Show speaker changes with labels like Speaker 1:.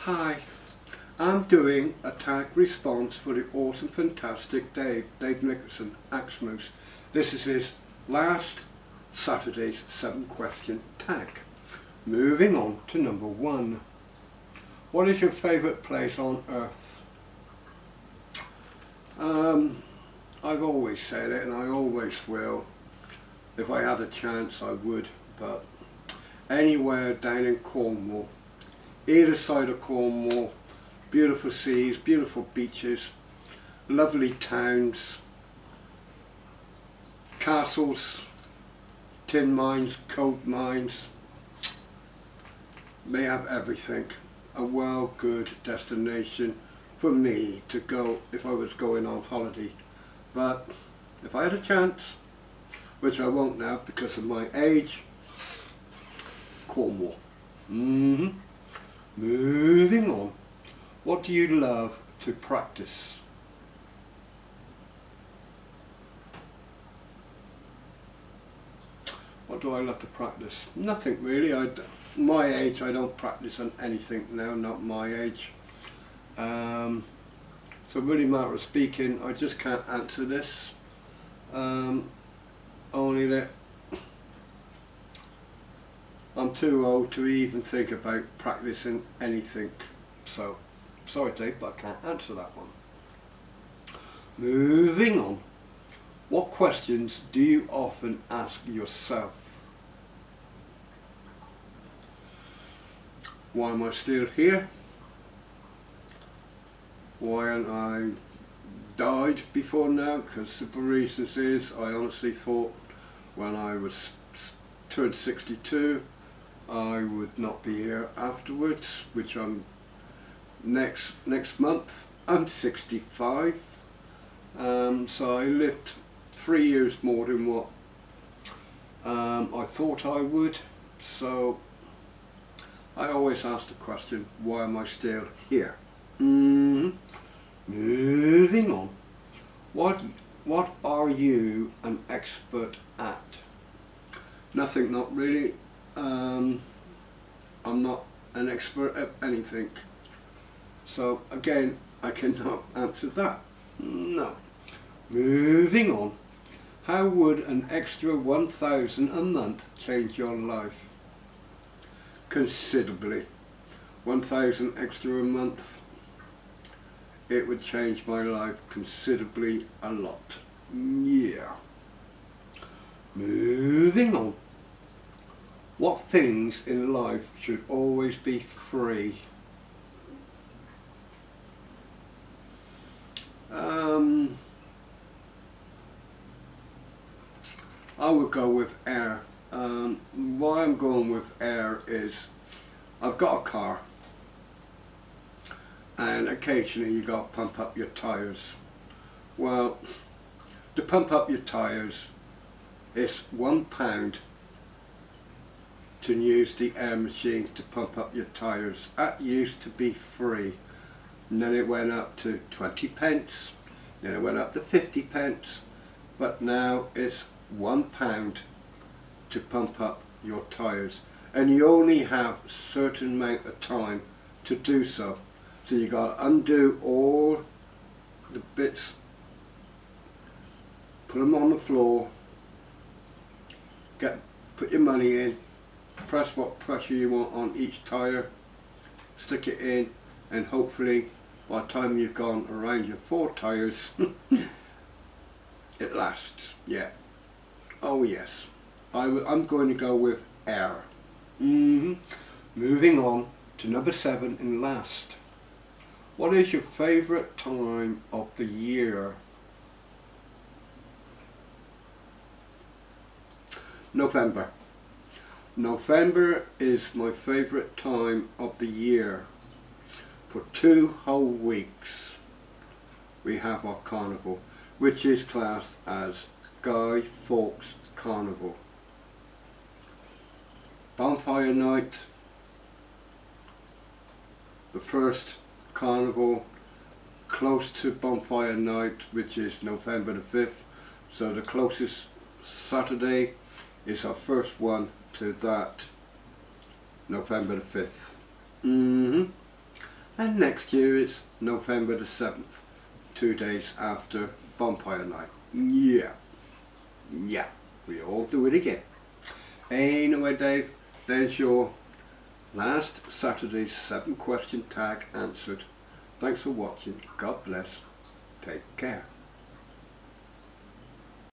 Speaker 1: Hi, I'm doing a tag response for the awesome, fantastic Dave Nicholson, Axmoose. This is his last Saturday's 7-question tag. Moving on to number 1. What is your favourite place on earth? I've always said it and I always will. If I had a chance I would, but anywhere down in Cornwall, either side of Cornwall, beautiful seas, beautiful beaches, lovely towns, castles, tin mines, coal mines. They have everything. A well good destination for me to go if I was going on holiday. But if I had a chance, which I won't now because of my age, Cornwall. Moving on. What do you love to practice? What do I love to practice? Nothing really. My age, I don't practice on anything now, not my age. So really matter of speaking, I just can't answer this. Only that I'm too old to even think about practicing anything. So, sorry Dave, but I can't answer that one. Moving on. What questions do you often ask yourself? Why am I still here? Why haven't I died before now? Because simple reasons is I honestly thought when I was turned 62 I would not be here afterwards, which I'm next month. I'm 65, so I lived 3 years more than what I thought I would. So I always ask the question, why am I still here? Moving on. What are you an expert at? Nothing, not really. I'm not an expert at anything. So again, I cannot answer that. No. Moving on. How would an extra 1,000 a month change your life? Considerably. 1,000 extra a month, it would change my life considerably a lot. Yeah. Moving on. What things in life should always be free? I would go with air. Why I'm going with air is I've got a car and occasionally you got to pump up your tyres. Well, to pump up your tyres, it's £1 to use the air machine to pump up your tyres. That used to be free, and then it went up to 20p, then it went up to 50p, but now it's £1 to pump up your tyres, and you only have a certain amount of time to do so. So you got to undo all the bits, put them on the floor, put your money in, press what pressure you want on each tyre, stick it in, and hopefully by the time you've gone around your 4 tyres it lasts. Yeah. Oh yes. I'm going to go with air. Moving on to number 7 and last. What is your favourite time of the year? November. November is my favourite time of the year. For 2 whole weeks we have our carnival, which is classed as Guy Fawkes Carnival. Bonfire night, the first carnival close to bonfire night, which is November the 5th, so the closest Saturday is our first one to that, November the 5th. And next year it's November the 7th, 2 days after Bonfire Night. Yeah, yeah, we all do it again. Anyway, Dave, there's your last Saturday's 7 question tag answered. Thanks for watching. God bless. Take care.